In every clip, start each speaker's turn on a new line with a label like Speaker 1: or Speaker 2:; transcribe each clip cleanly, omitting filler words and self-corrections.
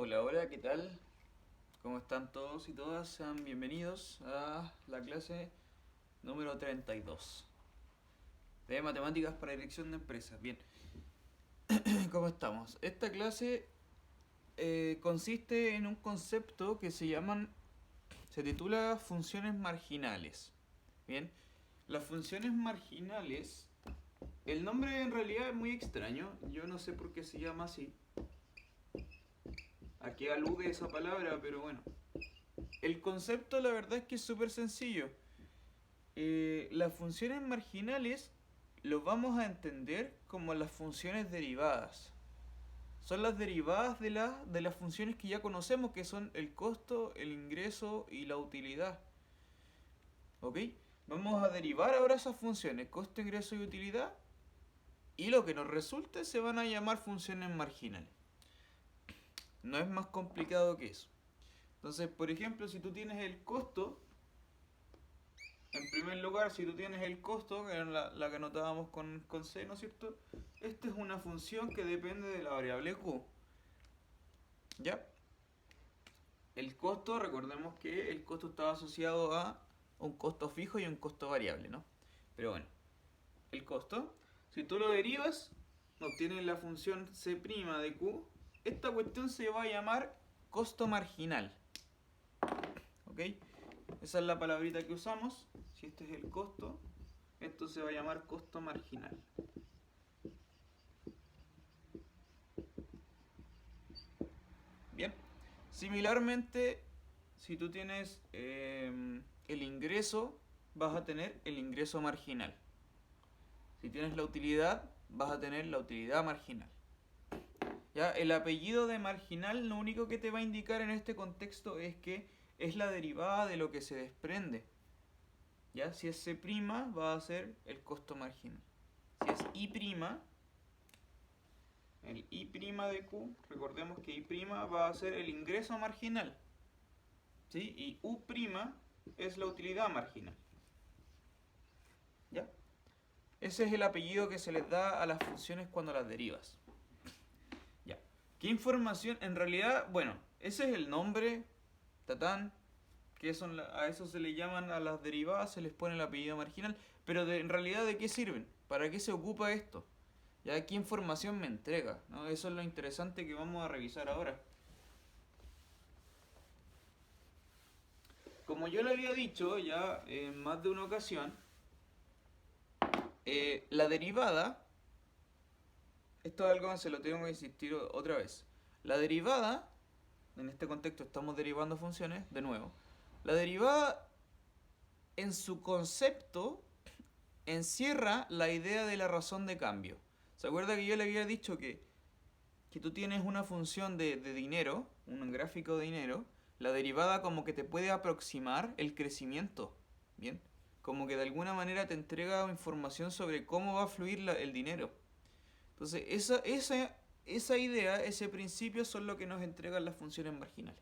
Speaker 1: Hola, hola, ¿qué tal? ¿Cómo están todos y todas? Sean bienvenidos a la clase número 32 de Matemáticas para Dirección de Empresas. Bien, ¿cómo estamos? Esta clase consiste en un concepto que se titula funciones marginales. Bien, las funciones marginales, el nombre en realidad es muy extraño, yo no sé por qué se llama así, a qué alude esa palabra, pero bueno. El concepto la verdad es que es súper sencillo. Las funciones marginales lo vamos a entender como las funciones derivadas. Son las derivadas de las funciones que ya conocemos, que son el costo, el ingreso y la utilidad. ¿Ok? Vamos a derivar ahora esas funciones, costo, ingreso y utilidad, y lo que nos resulte se van a llamar funciones marginales. No es más complicado que eso. Entonces, por ejemplo, si tú tienes el costo, en primer lugar, si tú tienes el costo, que era la que anotábamos con C, ¿no es cierto? Esta es una función que depende de la variable Q. ¿Ya? El costo, recordemos que el costo estaba asociado a un costo fijo y un costo variable, ¿no? Pero bueno, el costo, si tú lo derivas, obtienes la función C' de Q. Esta cuestión se va a llamar costo marginal. ¿Ok? Esa es la palabrita que usamos. Si este es el costo, esto se va a llamar costo marginal. Bien. Similarmente, si tú tienes el ingreso, vas a tener el ingreso marginal. Si tienes la utilidad, vas a tener la utilidad marginal. ¿Ya? El apellido de marginal lo único que te va a indicar en este contexto es que es la derivada de lo que se desprende. ¿Ya? Si es C', va a ser el costo marginal. Si es I', el I' de Q, recordemos que I' va a ser el ingreso marginal. ¿Sí? Y U' es la utilidad marginal. ¿Ya? Ese es el apellido que se les da a las funciones cuando las derivas. ¿Ya? ¿Qué información? En realidad, bueno, ese es el nombre, tatán, que a eso se le llaman a las derivadas, se les pone el apellido marginal, pero en realidad ¿de qué sirven? ¿Para qué se ocupa esto? ¿Ya? ¿Qué información me entrega? ¿No? Eso es lo interesante que vamos a revisar ahora. Como yo le había dicho ya en más de una ocasión, la derivada, esto es algo que se lo tengo que insistir otra vez. La derivada, en este contexto estamos derivando funciones, de nuevo. La derivada en su concepto encierra la idea de la razón de cambio. ¿Se acuerda que yo le había dicho que tú tienes una función de dinero, un gráfico de dinero, la derivada como que te puede aproximar el crecimiento? ¿Bien? Como que de alguna manera te entrega información sobre cómo va a fluir el dinero. Entonces, esa idea, ese principio son lo que nos entregan las funciones marginales.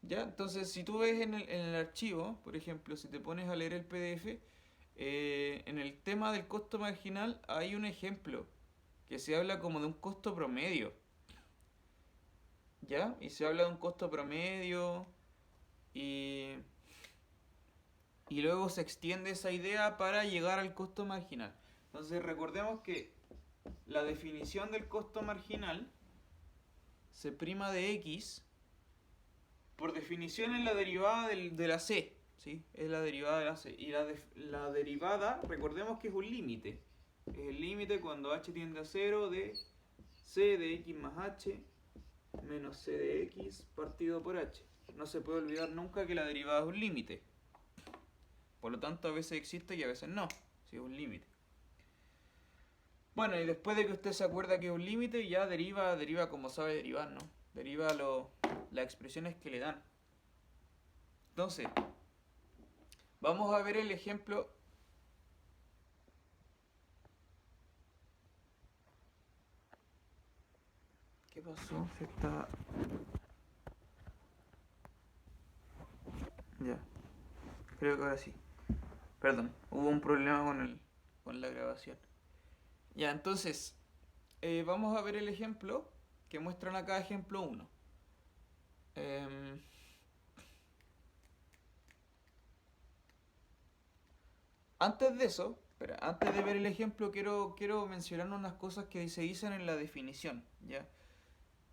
Speaker 1: ¿Ya? Entonces, si tú ves en el archivo, por ejemplo, si te pones a leer el PDF, en el tema del costo marginal hay un ejemplo que se habla como de un costo promedio. ¿Ya? Y se habla de un costo promedio y, y luego se extiende esa idea para llegar al costo marginal. Entonces, recordemos que la definición del costo marginal se prima de x, por definición es la derivada de la c, ¿sí? Es la derivada de la c. Y la derivada, recordemos que es un límite. Es el límite cuando h tiende a 0 de c de x más h menos c de x partido por h. No se puede olvidar nunca que la derivada es un límite. Por lo tanto, a veces existe y a veces no. Si es un límite. Bueno, y después de que usted se acuerda que es un límite, ya deriva como sabe derivar, ¿no? Deriva las expresiones que le dan. Entonces, vamos a ver el ejemplo. ¿Qué pasó? Se está... Ya, creo que ahora sí. Perdón, hubo un problema con la grabación. Ya, entonces, vamos a ver el ejemplo que muestran acá ejemplo 1. Antes de eso, espera, antes de ver el ejemplo, quiero mencionar unas cosas que se dicen en la definición, ¿ya?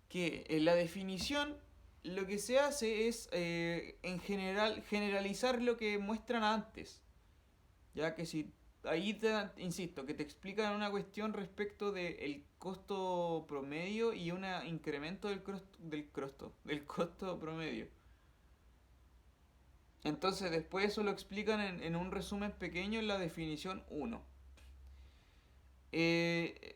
Speaker 1: Que en la definición lo que se hace es, en general, generalizar lo que muestran antes, ya que si ahí insisto, que te explican una cuestión respecto del costo promedio y un incremento del costo promedio. Entonces después eso lo explican en un resumen pequeño en la definición 1.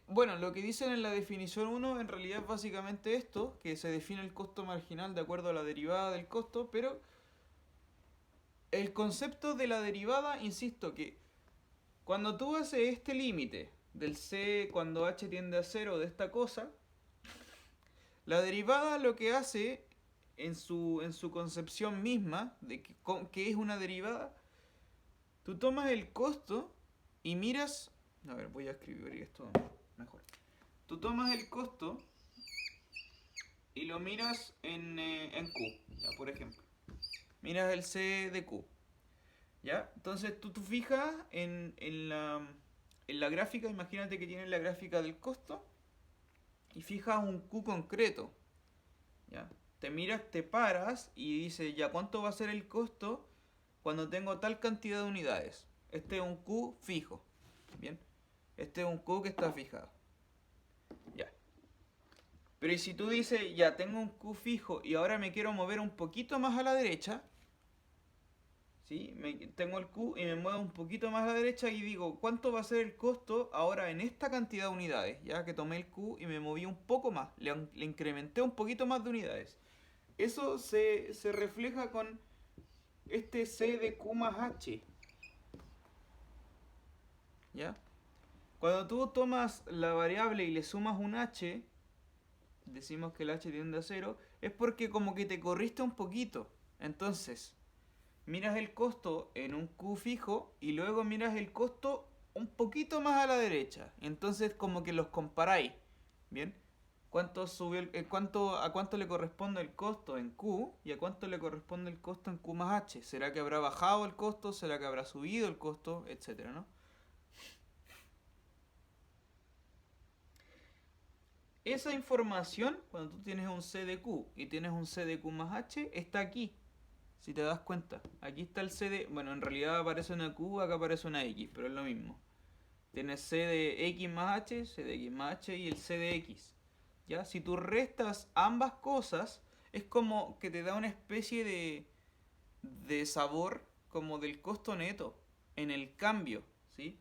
Speaker 1: Bueno, lo que dicen en la definición 1 en realidad es básicamente esto, que se define el costo marginal de acuerdo a la derivada del costo, pero el concepto de la derivada, insisto, que cuando tú haces este límite del c cuando h tiende a 0 de esta cosa, la derivada lo que hace en su concepción misma de que es una derivada, tú tomas el costo y miras. A ver, voy a escribir esto mejor. Tú tomas el costo y lo miras en Q, ya, por ejemplo. Miras el C de Q. ¿Ya? Entonces tú fijas en la gráfica, imagínate que tienes la gráfica del costo y fijas un Q concreto. ¿Ya? Te miras, te paras y dices, ya, ¿cuánto va a ser el costo cuando tengo tal cantidad de unidades? Este es un Q fijo. Bien. Este es un Q que está fijado. Ya. Pero si tú dices, ya tengo un Q fijo y ahora me quiero mover un poquito más a la derecha, ¿sí? Tengo el Q y me muevo un poquito más a la derecha y digo, ¿cuánto va a ser el costo ahora en esta cantidad de unidades? Ya que tomé el Q y me moví un poco más, le incrementé un poquito más de unidades. Eso se refleja con este C de Q más H. ¿Ya? Cuando tú tomas la variable y le sumas un H, decimos que el H tiende a 0, es porque como que te corriste un poquito. Entonces, miras el costo en un Q fijo y luego miras el costo un poquito más a la derecha. Entonces como que los comparáis. ¿Bien? ¿Cuánto subió a cuánto le corresponde el costo en Q y a cuánto le corresponde el costo en Q más H? ¿Será que habrá bajado el costo? ¿Será que habrá subido el costo? Etcétera, ¿no? Esa información, cuando tú tienes un C de Q y tienes un C de Q más H, está aquí. Si te das cuenta, aquí está el C de. Bueno, en realidad aparece una Q, acá aparece una X, pero es lo mismo. Tienes C de X más H, C de X más H y el C de X. ¿Ya? Si tú restas ambas cosas, es como que te da una especie de sabor como del costo neto en el cambio, ¿sí?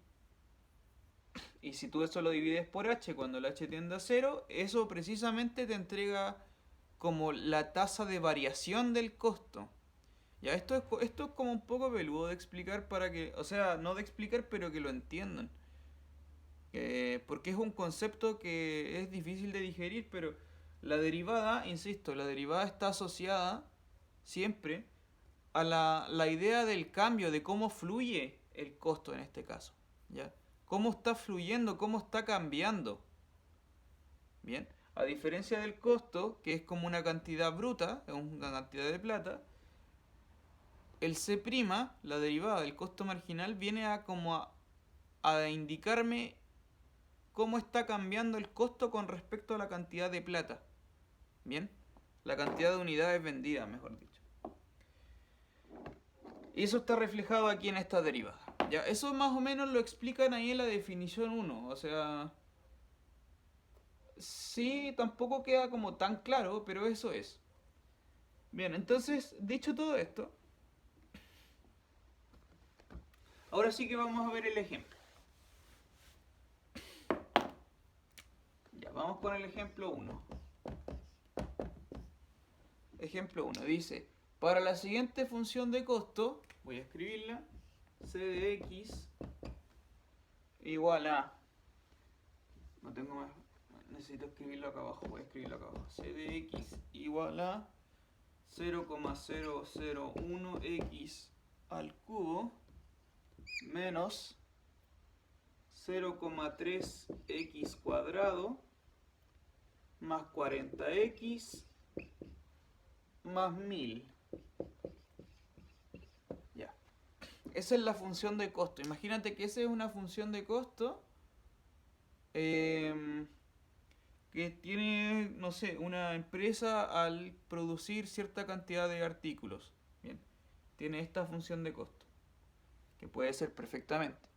Speaker 1: Y si tú eso lo divides por h cuando el h tiende a 0, eso precisamente te entrega como la tasa de variación del costo. Ya, esto es como un poco peludo de explicar para que, o sea, no de explicar, pero que lo entiendan. Porque es un concepto que es difícil de digerir, pero la derivada, insisto, la derivada está asociada siempre a la idea del cambio, de cómo fluye el costo en este caso. ¿Ya? Cómo está fluyendo, cómo está cambiando. Bien, a diferencia del costo, que es como una cantidad bruta, es una cantidad de plata, el C', la derivada del costo marginal, viene a indicarme cómo está cambiando el costo con respecto a la cantidad de plata. Bien, la cantidad de unidades vendidas, mejor dicho. Y eso está reflejado aquí en esta derivada. Ya, eso más o menos lo explican ahí en la definición 1. O sea, sí, tampoco queda como tan claro, pero eso es. Bien, entonces, dicho todo esto, ahora sí que vamos a ver el ejemplo. Ya, vamos con el ejemplo 1. Ejemplo 1 dice, para la siguiente función de costo, voy a escribirla, c de x igual a, no tengo más, necesito escribirlo acá abajo, voy a escribirlo acá abajo, c de x igual a 0,001x al cubo menos 0,3x cuadrado más 40x más 1000. Ya. Esa es la función de costo. Imagínate que esa es una función de costo que tiene, no sé, una empresa al producir cierta cantidad de artículos. Bien, tiene esta función de costo, que puede ser perfectamente.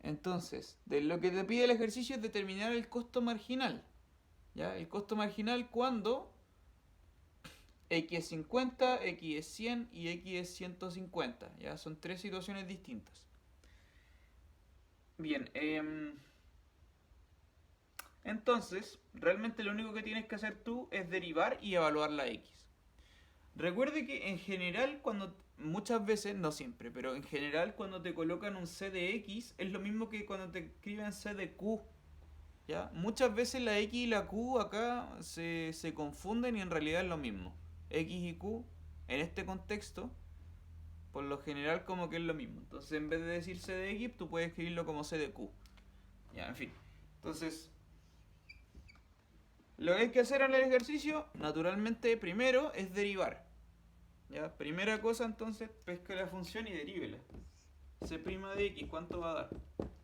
Speaker 1: Entonces, de lo que te pide el ejercicio es determinar el costo marginal. ¿Ya? El costo marginal cuando x es 50, x es 100 y x es 150. ¿Ya? Son tres situaciones distintas. Bien, entonces, realmente lo único que tienes que hacer tú es derivar y evaluar la x. Recuerde que en general, muchas veces, no siempre, pero en general cuando te colocan un c de x es lo mismo que cuando te escriben c de q. ¿Ya? Muchas veces la x y la q acá se confunden y en realidad es lo mismo. X y q en este contexto, por lo general como que es lo mismo. Entonces en vez de decir c de x, tú puedes escribirlo como c de q. Ya, en fin. Entonces, lo que hay que hacer en el ejercicio, naturalmente, primero es derivar. ¿Ya? Primera cosa, entonces, pesca la función y derívela. C' de x, ¿cuánto va a dar?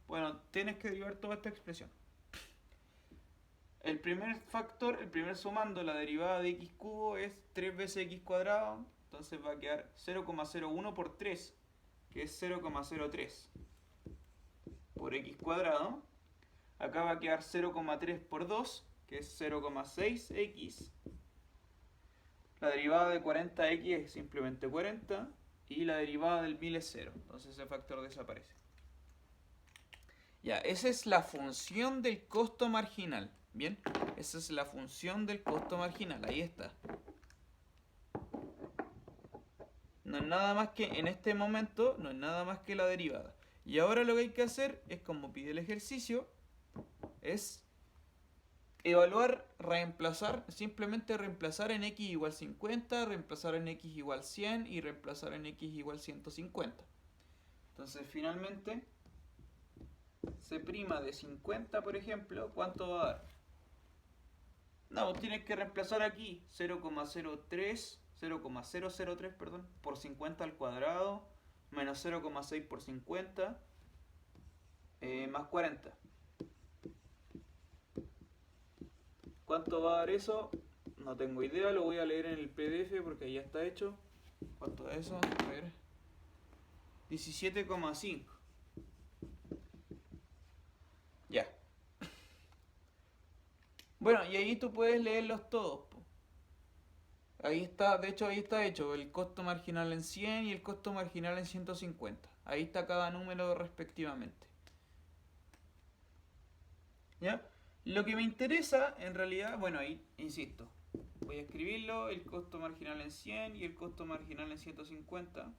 Speaker 1: Bueno, tienes que derivar toda esta expresión. El primer factor, el primer sumando, la derivada de x cubo es 3 veces x cuadrado. Entonces va a quedar 0,01 por 3, que es 0,03 por x cuadrado. Acá va a quedar 0,3 por 2, que es 0,6x. La derivada de 40x es simplemente 40. Y la derivada del 1000 es 0. Entonces ese factor desaparece. Ya, esa es la función del costo marginal. Bien, esa es la función del costo marginal. Ahí está. No es nada más que, en este momento, no es nada más que la derivada. Y ahora lo que hay que hacer es, como pide el ejercicio, es evaluar, reemplazar, simplemente reemplazar en x igual 50, reemplazar en x igual 100 y reemplazar en x igual 150. Entonces, finalmente, C' de 50, por ejemplo, ¿cuánto va a dar? No, vos tienes que reemplazar aquí 0,003, perdón, por 50 al cuadrado, menos 0,6 por 50, más 40. ¿Cuánto va a dar eso? No tengo idea, lo voy a leer en el PDF porque ahí ya está hecho. ¿Cuánto da eso? A ver. 17,5. Ya. Bueno, y ahí tú puedes leerlos todos. Ahí está, de hecho ahí está hecho el costo marginal en 100 y el costo marginal en 150. Ahí está cada número respectivamente. ¿Ya? Lo que me interesa, en realidad, bueno, ahí insisto, voy a escribirlo, el costo marginal en 100 y el costo marginal en 150.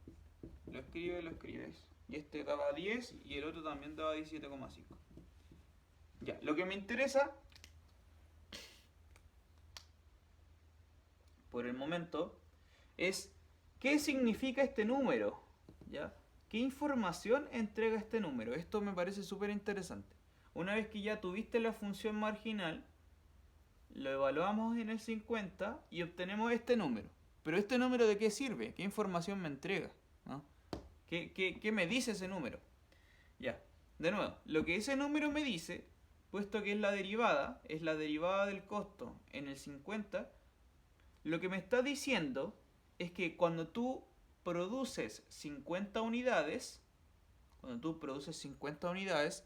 Speaker 1: Lo escribes. Y este daba 10 y el otro también daba 17,5. Ya, lo que me interesa, por el momento, es qué significa este número. ¿Ya? ¿Qué información entrega este número? Esto me parece súper interesante. Una vez que ya tuviste la función marginal, lo evaluamos en el 50 y obtenemos este número. Pero ¿este número de qué sirve? ¿Qué información me entrega? ¿No? ¿Qué me dice ese número? Ya, de nuevo, lo que ese número me dice, puesto que es la derivada del costo en el 50, lo que me está diciendo es que cuando tú produces 50 unidades,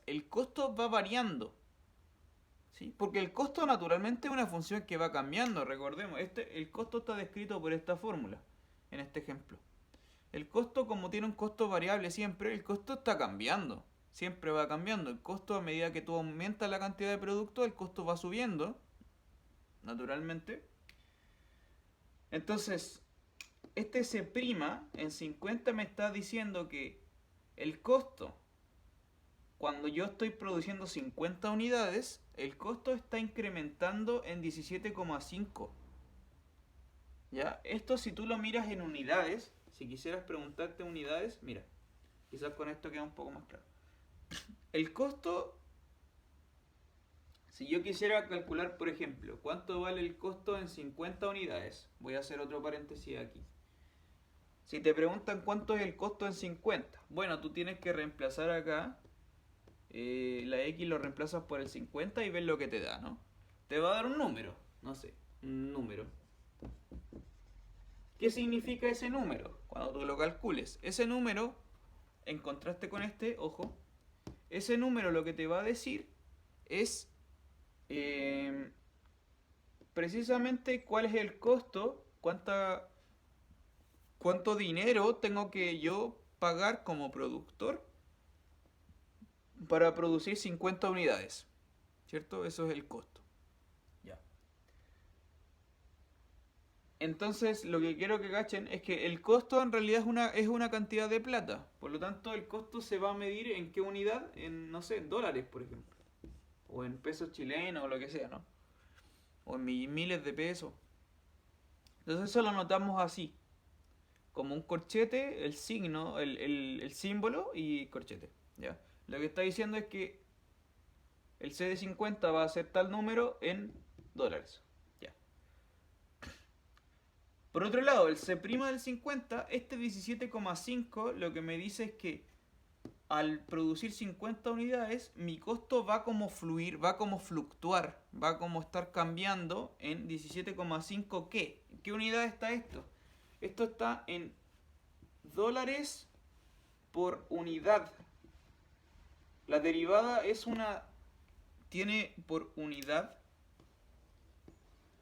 Speaker 1: el costo va variando. ¿Sí? Porque el costo naturalmente es una función que va cambiando, recordemos, el costo está descrito por esta fórmula, en este ejemplo. El costo, como tiene un costo variable siempre, el costo está cambiando, siempre va cambiando. El costo, a medida que tú aumentas la cantidad de producto, el costo va subiendo, naturalmente. Entonces, este C' en 50 me está diciendo que el costo, cuando yo estoy produciendo 50 unidades, el costo está incrementando en 17,5. ¿Ya? Esto, si tú lo miras en unidades, si quisieras preguntarte unidades, mira, quizás con esto queda un poco más claro. El costo Si yo quisiera calcular, por ejemplo, cuánto vale el costo en 50 unidades, voy a hacer otro paréntesis aquí. Si te preguntan cuánto es el costo en 50, bueno, tú tienes que reemplazar acá, la X lo reemplazas por el 50 y ves lo que te da, ¿no? Te va a dar un número, no sé, un número. ¿Qué significa ese número? Cuando tú lo calcules, ese número, en contraste con este, ojo, ese número lo que te va a decir es precisamente cuál es el costo, cuánto dinero tengo que yo pagar como productor para producir 50 unidades. ¿Cierto? Eso es el costo. Ya. Entonces, lo que quiero que cachen es que el costo en realidad es una cantidad de plata. Por lo tanto, el costo se va a medir en qué unidad, en, no sé, en dólares, por ejemplo. O en pesos chilenos o lo que sea, ¿no? O en miles de pesos. Entonces eso lo notamos así. Como un corchete, el signo, el símbolo y corchete. ¿Ya? Lo que está diciendo es que el C de 50 va a ser tal número en dólares. Ya. Por otro lado, el C' del 50, este 17,5 lo que me dice es que al producir 50 unidades, mi costo va como fluir, va como fluctuar, va como estar cambiando en 17,5 ¿qué? ¿En qué unidad está esto? Esto está en dólares por unidad. La derivada es tiene por unidad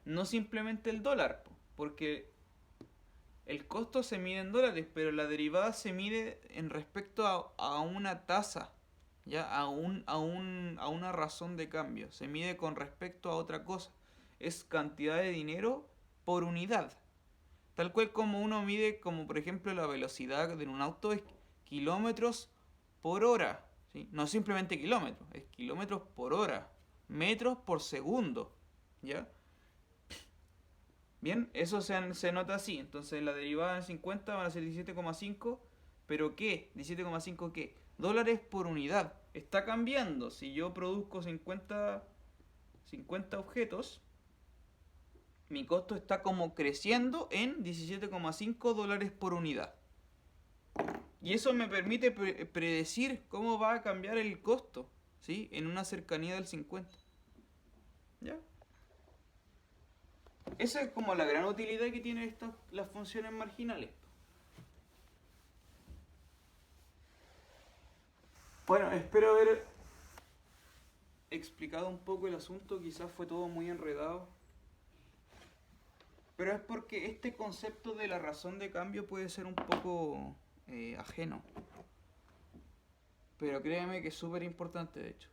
Speaker 1: no simplemente el dólar, porque el costo se mide en dólares, pero la derivada se mide en respecto a una tasa, ¿ya? A una razón de cambio. Se mide con respecto a otra cosa. Es cantidad de dinero por unidad. Tal cual como uno mide, como por ejemplo la velocidad de un auto es kilómetros por hora. ¿Sí? No simplemente kilómetros, es kilómetros por hora, metros por segundo. ¿Ya? Bien, eso se nota así. Entonces la derivada en 50 van a ser 17,5. ¿Pero qué? ¿17,5 qué? Dólares por unidad. Está cambiando. Si yo produzco 50 objetos, mi costo está como creciendo en 17,5 dólares por unidad. Y eso me permite predecir cómo va a cambiar el costo, ¿sí? En una cercanía del 50. ¿Ya? Esa es como la gran utilidad que tienen las funciones marginales. Bueno, espero haber explicado un poco el asunto, quizás fue todo muy enredado. Pero es porque este concepto de la razón de cambio puede ser un poco ajeno. Pero créeme que es súper importante, de hecho.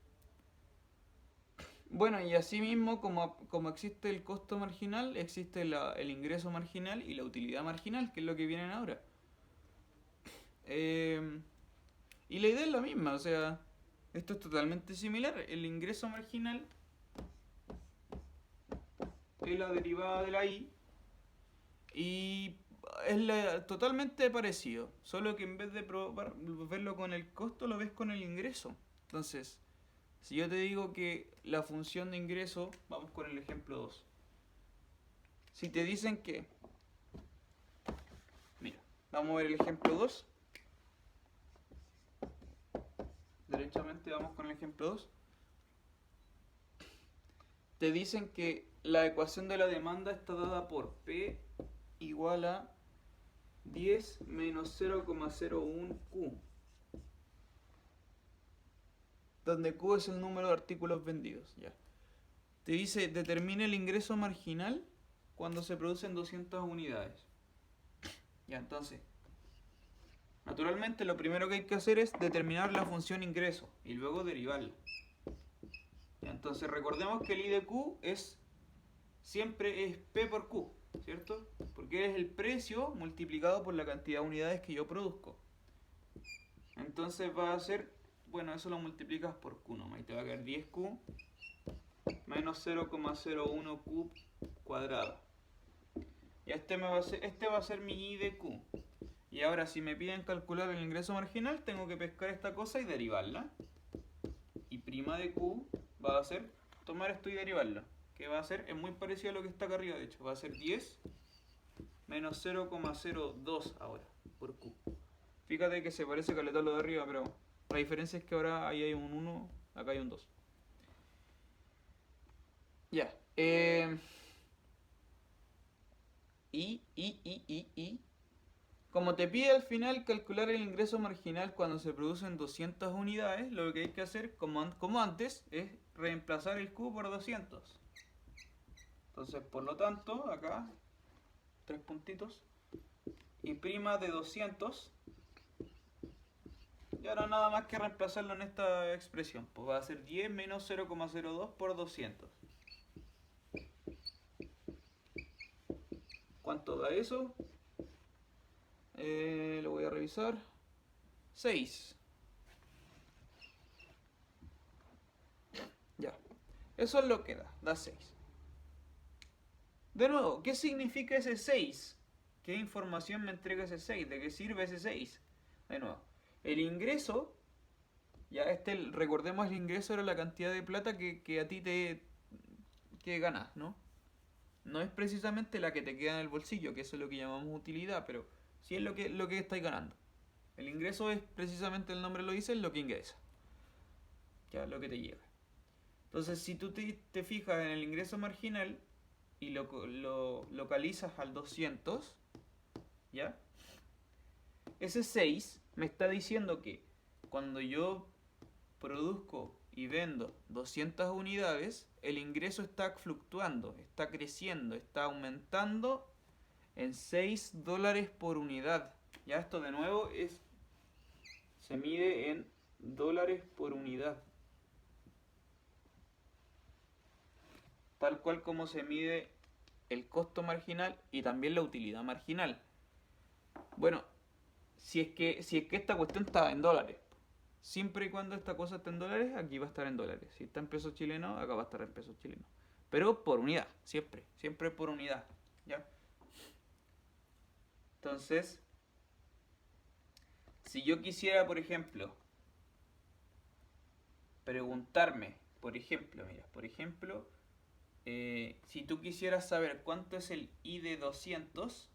Speaker 1: Bueno, y asimismo, como existe el costo marginal, existe el ingreso marginal y la utilidad marginal, que es lo que vienen ahora. Y la idea es la misma, o sea, esto es totalmente similar. El ingreso marginal es la derivada de la I y es totalmente parecido, solo que en vez de verlo con el costo, lo ves con el ingreso. Entonces, si yo te digo que la función de ingreso, vamos con el ejemplo 2. Si te dicen que, mira, vamos a ver el ejemplo 2. Derechamente vamos con el ejemplo 2. Te dicen que la ecuación de la demanda está dada por P igual a 10 menos 0,01 Q, donde Q es el número de artículos vendidos. Ya. Te dice, determina el ingreso marginal cuando se producen 200 unidades. Ya, entonces, naturalmente lo primero que hay que hacer es determinar la función ingreso y luego derivarla. Ya, entonces recordemos que el I de Q siempre es P por Q, ¿cierto? Porque es el precio multiplicado por la cantidad de unidades que yo produzco. Entonces va a ser, bueno, eso lo multiplicas por Q nomás y te va a quedar 10Q menos 0,01 Q cuadrado. Y este va a ser mi I de Q. Y ahora si me piden calcular el ingreso marginal, tengo que pescar esta cosa y derivarla. Y prima de Q va a ser tomar esto y derivarlo. ¿Qué va a hacer? Es muy parecido a lo que está acá arriba, de hecho. Va a ser 10 menos 0,02 ahora, por Q. Fíjate que se parece caleta a lo de arriba, pero la diferencia es que ahora ahí hay un 1, acá hay un 2. Ya. Como te pide al final calcular el ingreso marginal cuando se producen 200 unidades, lo que hay que hacer, como antes, es reemplazar el Q por 200. Entonces, por lo tanto, acá, 3 puntitos, y prima de 200, y ahora nada más que reemplazarlo en esta expresión, pues va a ser 10 menos 0,02 por 200. ¿Cuánto da eso? Lo voy a revisar. 6. Ya. Eso es lo que da 6. De nuevo, ¿qué significa ese 6? ¿Qué información me entrega ese 6? ¿De qué sirve ese 6? De nuevo, el ingreso, ya recordemos, el ingreso era la cantidad de plata que a ti que ganas, ¿no? No es precisamente la que te queda en el bolsillo, que eso es lo que llamamos utilidad, pero sí es lo que estáis ganando. El ingreso es precisamente, el nombre lo dice, es lo que ingresa. Ya, lo que te llega. Entonces, si tú te fijas en el ingreso marginal y lo localizas al 200, ¿ya? Ese 6 me está diciendo que cuando yo produzco y vendo 200 unidades, el ingreso está fluctuando, está creciendo, está aumentando en 6 dólares por unidad. Ya esto de nuevo se mide en dólares por unidad. Tal cual como se mide el costo marginal y también la utilidad marginal. Bueno, si es que esta cuestión está en dólares. Siempre y cuando esta cosa esté en dólares, aquí va a estar en dólares. Si está en pesos chilenos, acá va a estar en pesos chilenos. Pero por unidad, siempre por unidad. ¿Ya? Entonces, si yo quisiera, por ejemplo, preguntarme, por ejemplo, si tú quisieras saber cuánto es el I de 200,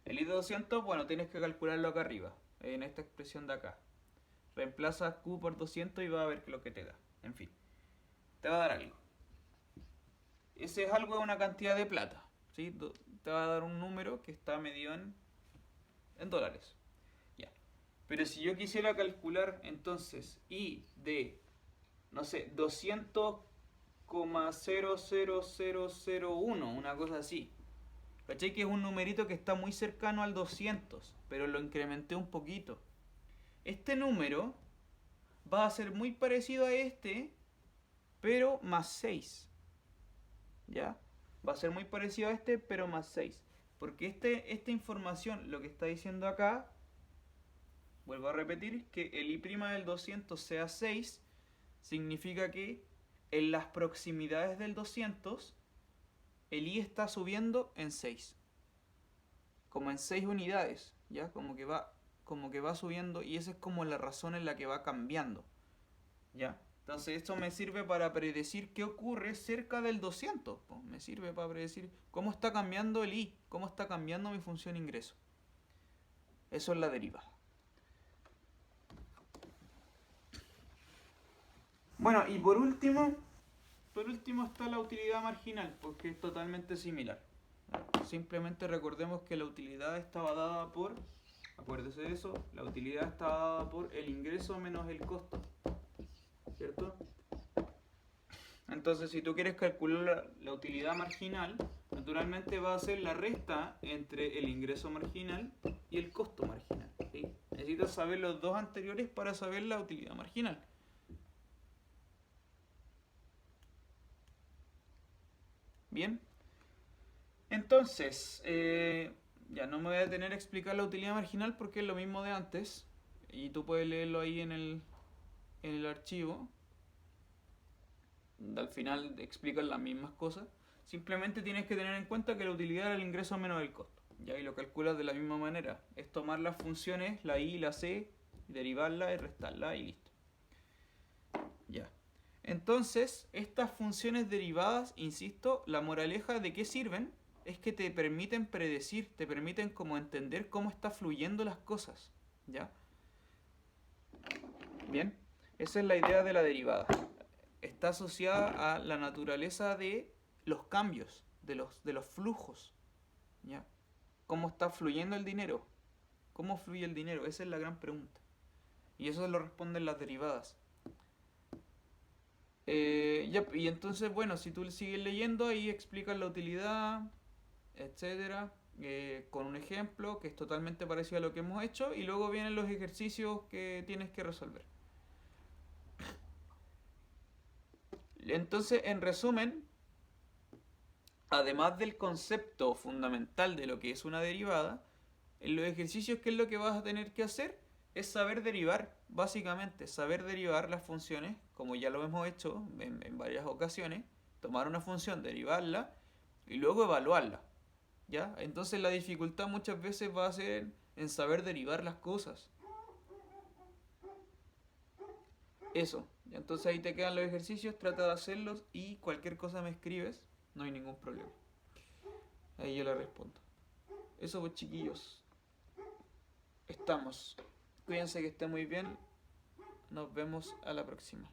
Speaker 1: el I de 200, bueno, tienes que calcularlo acá arriba, en esta expresión de acá. Reemplaza Q por 200 y vas a ver lo que te da. En fin, te va a dar algo. Ese es algo de una cantidad de plata, ¿sí? Te va a dar un número que está medido en dólares. Ya. Pero si yo quisiera calcular entonces I de, no sé, 200,00001, una cosa así. ¿Cachai? Que es un numerito que está muy cercano al 200, pero lo incrementé un poquito. Este número va a ser muy parecido a este, pero más 6. ¿Ya? Va a ser muy parecido a este, pero más 6. Porque esta información, lo que está diciendo acá, vuelvo a repetir, que el I' del 200 sea 6, significa que en las proximidades del 200, el I está subiendo en 6. Como en 6 unidades, ¿ya? Como que va subiendo, y esa es como la razón en la que va cambiando, ¿ya? Entonces esto me sirve para predecir qué ocurre cerca del 200. Me sirve para predecir cómo está cambiando el I, cómo está cambiando mi función ingreso. Eso es la derivada. Bueno, y por último está la utilidad marginal, porque es totalmente similar. Simplemente recordemos que la utilidad estaba dada por, acuérdese de eso, la utilidad estaba dada por el ingreso menos el costo, ¿cierto? Entonces, si tú quieres calcular la utilidad marginal, naturalmente va a ser la resta entre el ingreso marginal y el costo marginal, ¿sí? Necesitas saber los dos anteriores para saber la utilidad marginal. Bien. Entonces, ya no me voy a detener a explicar la utilidad marginal porque es lo mismo de antes. Y tú puedes leerlo ahí en el archivo. Al final explican las mismas cosas. Simplemente tienes que tener en cuenta que la utilidad era el ingreso menos el costo. Ya, y lo calculas de la misma manera. Es tomar las funciones, la I y la C, y derivarla y restarla y listo. Ya. Entonces, estas funciones derivadas, insisto, la moraleja de qué sirven es que te permiten predecir, te permiten como entender cómo está fluyendo las cosas. ¿Ya? Bien, esa es la idea de la derivada. Está asociada a la naturaleza de los cambios, de los flujos. ¿Ya? ¿Cómo está fluyendo el dinero? ¿Cómo fluye el dinero? Esa es la gran pregunta. Y eso lo responden las derivadas. Y entonces, bueno, si tú sigues leyendo, ahí explican la utilidad, etcétera, con un ejemplo que es totalmente parecido a lo que hemos hecho, y luego vienen los ejercicios que tienes que resolver. Entonces, en resumen, además del concepto fundamental de lo que es una derivada, en los ejercicios, ¿qué es lo que vas a tener que hacer? Es saber derivar, básicamente, saber derivar las funciones, como ya lo hemos hecho en varias ocasiones, tomar una función, derivarla y luego evaluarla. ¿Ya? Entonces la dificultad muchas veces va a ser en saber derivar las cosas. Eso. Entonces ahí te quedan los ejercicios, trata de hacerlos y cualquier cosa me escribes, no hay ningún problema. Ahí yo le respondo. Eso pues chiquillos. Estamos. Cuídense que estén muy bien. Nos vemos a la próxima.